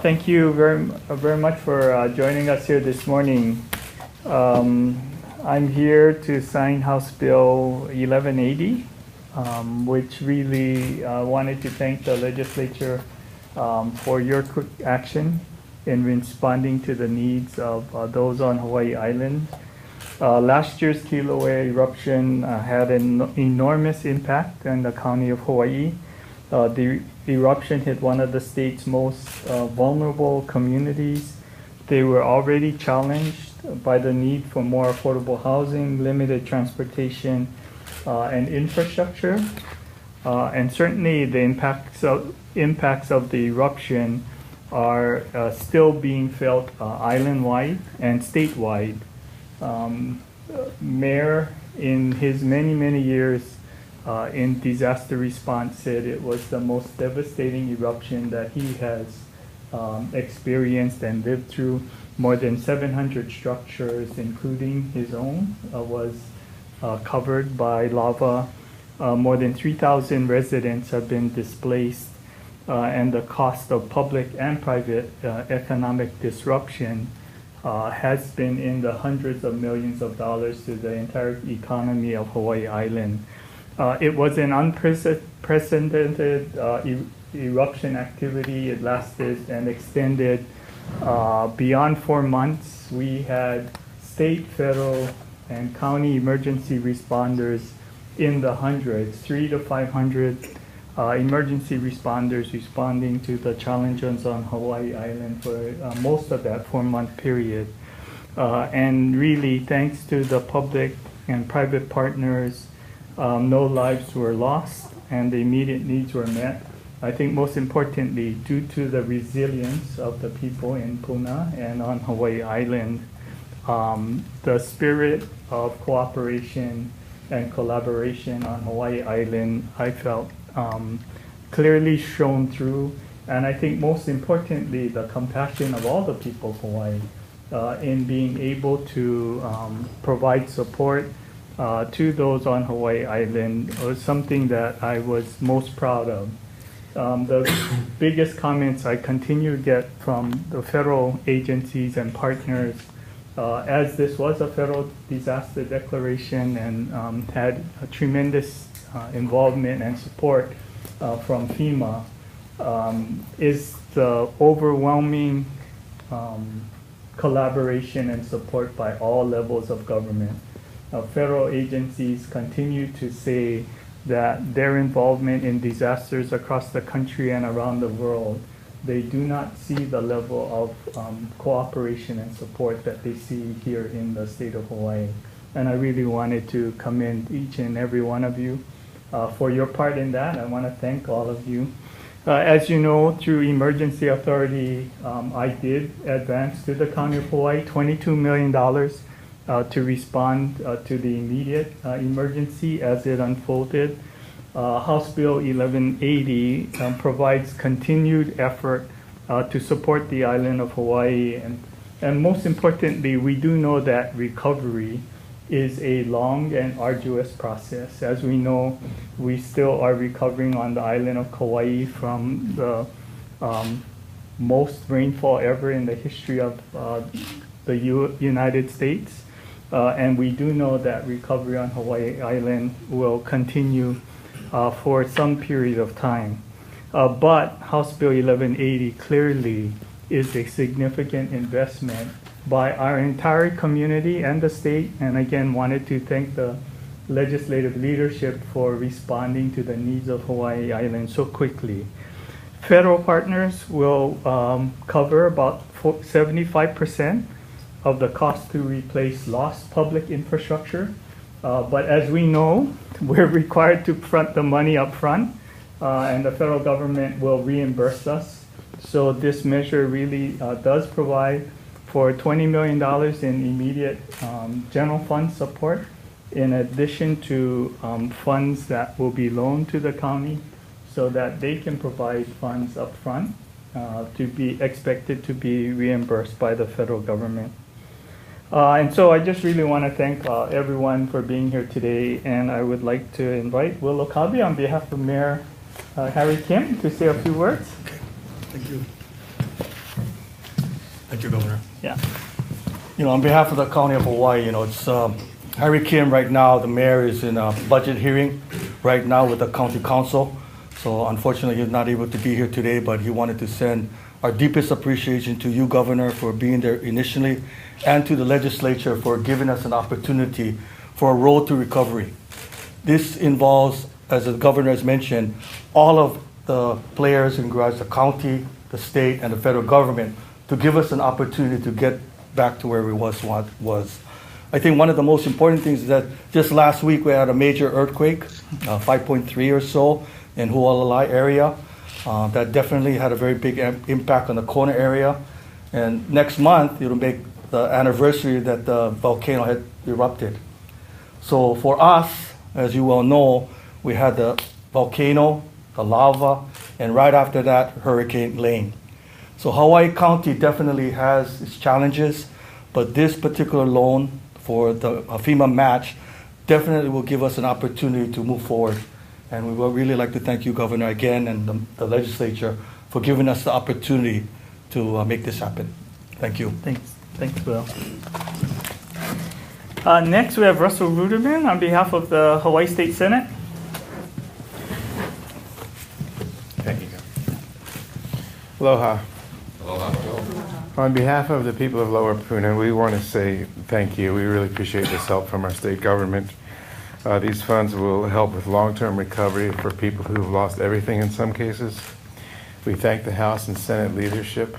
Thank you very much for joining us here this morning. I'm here to sign House Bill 1180, which really wanted to thank the legislature for your quick action in responding to the needs of those on Hawaii Island. Last year's Kilauea eruption had an enormous impact on the county of Hawaii. The eruption hit one of the state's most vulnerable communities. They were already challenged by the need for more affordable housing, limited transportation, and infrastructure. And certainly the impacts of the eruption are still being felt island-wide and statewide. Mayor, in his many years in disaster response, said it was the most devastating eruption that he has experienced and lived through. More than 700 structures, including his own, was covered by lava. More than 3,000 residents have been displaced, and the cost of public and private economic disruption has been in the hundreds of millions of dollars to the entire economy of Hawaii Island. It was an unprecedented eruption activity. It lasted and extended beyond 4 months. We had state, federal, and county emergency responders in the hundreds, 300 to 500 emergency responders responding to the challenges on Hawaii Island for most of that 4-month period. And really, thanks to the public and private partners, no lives were lost and the immediate needs were met. I think most importantly, due to the resilience of the people in Puna and on Hawaii Island, the spirit of cooperation and collaboration on Hawaii Island, I felt clearly shone through. And I think most importantly, the compassion of all the people of Hawaii in being able to provide support to those on Hawaii Island was something that I was most proud of. The biggest comments I continue to get from the federal agencies and partners, as this was a federal disaster declaration and had a tremendous involvement and support from FEMA, is the overwhelming collaboration and support by all levels of government. Federal agencies continue to say that their involvement in disasters across the country and around the world, they do not see the level of cooperation and support that they see here in the state of Hawaii. And I really wanted to commend each and every one of you for your part in that. I want to thank all of you. As you know, through Emergency Authority, I did advance to the County of Hawaii $22 million to respond to the immediate emergency as it unfolded. House Bill 1180 provides continued effort to support the island of Hawaii. And most importantly, we do know that recovery is a long and arduous process. As we know, we still are recovering on the island of Kauai from the most rainfall ever in the history of the United States. And we do know that recovery on Hawaii Island will continue for some period of time. But House Bill 1180 clearly is a significant investment by our entire community and the state. And again, wanted to thank the legislative leadership for responding to the needs of Hawaii Island so quickly. Federal partners will cover about 75% of the cost to replace lost public infrastructure. But as we know, we're required to front the money up front, and the federal government will reimburse us. So this measure really does provide for $20 million in immediate general fund support, in addition to funds that will be loaned to the county so that they can provide funds up front to be expected to be reimbursed by the federal government. And so I just really want to thank everyone for being here today, and I would like to invite Will Okabe on behalf of Mayor Harry Kim to say a few words. Okay, thank you. Thank you, Governor. Yeah. On behalf of the County of Hawaii, it's Harry Kim right now. The mayor is in a budget hearing right now with the county council. So unfortunately, he's not able to be here today, but he wanted to send our deepest appreciation to you, Governor, for being there initially, and to the legislature for giving us an opportunity for a road to recovery. This involves, as the governor has mentioned, all of the players in regards to the county, the state, and the federal government to give us an opportunity to get back to where we was. I think one of the most important things is that just last week we had a major earthquake, 5.3 or so, in Hualalai area. That definitely had a very big impact on the Kona area. And next month, it'll make the anniversary that the volcano had erupted. So for us, as you well know, we had the volcano, the lava, and right after that, Hurricane Lane. So Hawaii County definitely has its challenges, but this particular loan for the FEMA match definitely will give us an opportunity to move forward. And we would really like to thank you, Governor, again, and the legislature for giving us the opportunity to make this happen. Thank you. Thanks, Will. Next, we have Russell Ruderman on behalf of the Hawaii State Senate. Thank you. Aloha. On behalf of the people of Lower Puna, we want to say thank you. We really appreciate this help from our state government. These funds will help with long-term recovery for people who have lost everything in some cases. We thank the House and Senate leadership.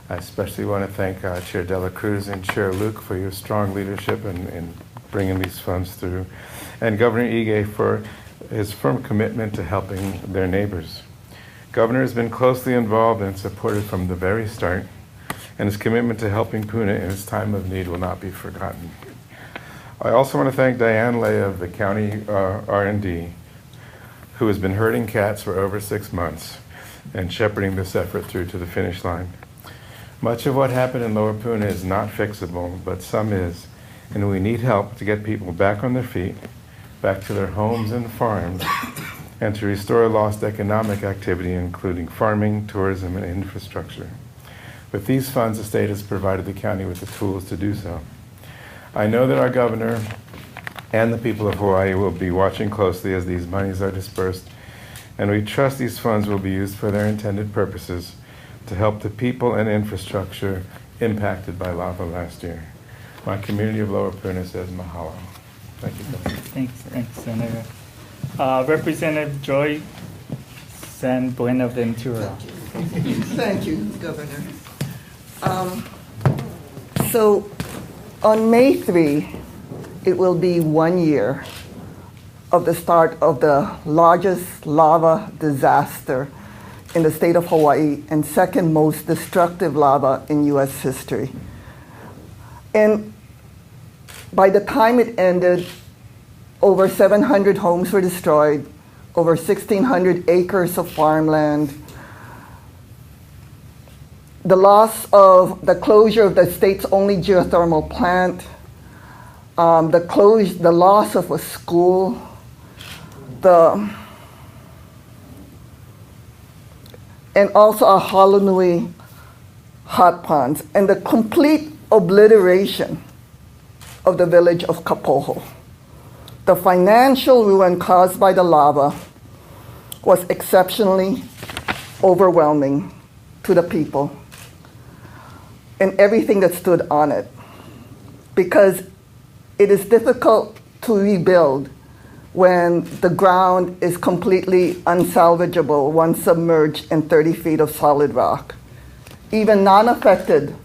I especially want to thank Chair Dela Cruz and Chair Luke for your strong leadership in bringing these funds through, and Governor Ige for his firm commitment to helping their neighbors. Governor has been closely involved and supported from the very start, and his commitment to helping Puna in its time of need will not be forgotten. I also want to thank Diane Lay of the County R&D, who has been herding cats for over 6 months and shepherding this effort through to the finish line. Much of what happened in Lower Puna is not fixable, but some is, and we need help to get people back on their feet, back to their homes and farms, and to restore lost economic activity, including farming, tourism, and infrastructure. With these funds, the state has provided the county with the tools to do so. I know that our governor and the people of Hawaii will be watching closely as these monies are dispersed, and we trust these funds will be used for their intended purposes to help the people and infrastructure impacted by lava last year. My community of Lower Puna says mahalo. Thank you, Governor. Thanks, Senator. Representative Joy San Buenaventura. Thank you, Governor. So on May 3, it will be 1 year of the start of the largest lava disaster in the state of Hawaii and second most destructive lava in U.S. history. And by the time it ended, over 700 homes were destroyed, over 1,600 acres of farmland. The the closure of the state's only geothermal plant, the loss of a school, and also a Halonui hot ponds, and the complete obliteration of the village of Kapoho. The financial ruin caused by the lava was exceptionally overwhelming to the people and everything that stood on it, because it is difficult to rebuild when the ground is completely unsalvageable once submerged in 30 feet of solid rock. Even non-affected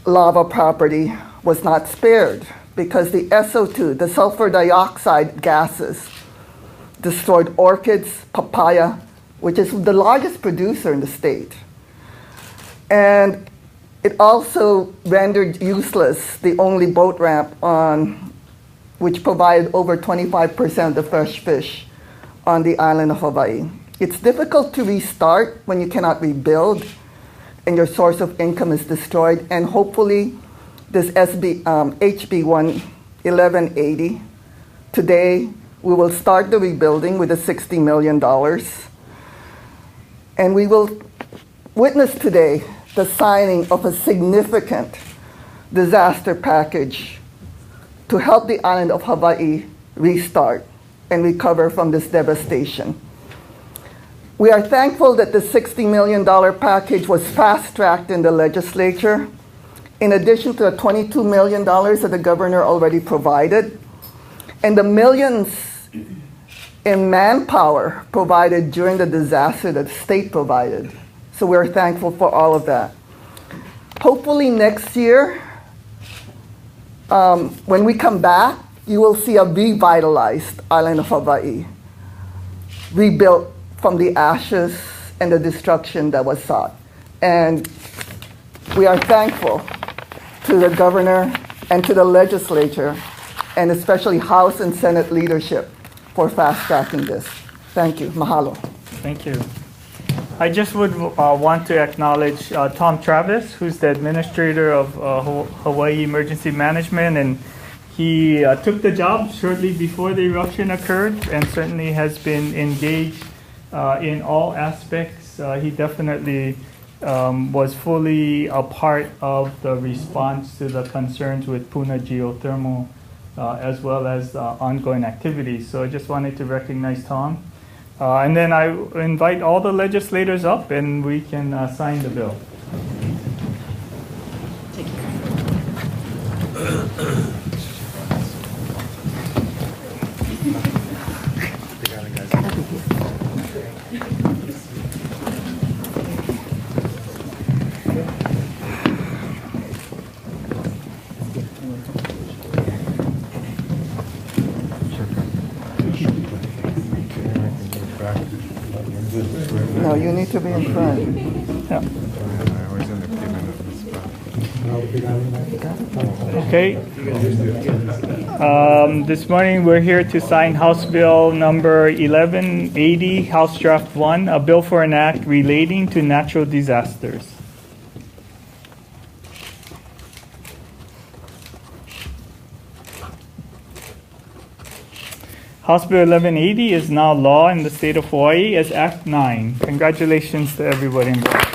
lava property was not spared because the SO2, the sulfur dioxide gases, destroyed orchids, papaya, which is the largest producer in the state. And it also rendered useless the only boat ramp which provided over 25% of the fresh fish on the island of Hawaii. It's difficult to restart when you cannot rebuild and your source of income is destroyed, and hopefully this HB 1180. Today, we will start the rebuilding with the $60 million. And we will witness today the signing of a significant disaster package to help the island of Hawaii restart and recover from this devastation. We are thankful that the $60 million package was fast-tracked in the legislature, in addition to the $22 million that the governor already provided, and the millions in manpower provided during the disaster that the state provided. So we're thankful for all of that. Hopefully next year, when we come back, you will see a revitalized island of Hawaii, rebuilt from the ashes and the destruction that was sought. And we are thankful to the governor and to the legislature, and especially House and Senate leadership for fast-tracking this. Thank you. Mahalo. Thank you. I just would want to acknowledge Tom Travis, who's the administrator of Hawaii Emergency Management, and he took the job shortly before the eruption occurred and certainly has been engaged in all aspects. He definitely was fully a part of the response to the concerns with Puna geothermal as well as ongoing activities. So I just wanted to recognize Tom. And then I invite all the legislators up and we can sign the bill. No, you need to be in front. Yeah. I always end up giving it the spot. Okay. This morning we're here to sign House Bill number 1180, House Draft 1, a bill for an act relating to natural disasters. House Bill 1180 is now law in the state of Hawaii as Act 9. Congratulations to everybody involved.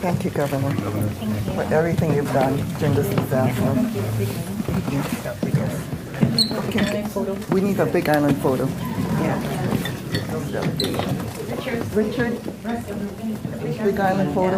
Thank you, Governor, for everything you've done during this disaster. Okay. We need a big island photo. Richard, big island photo.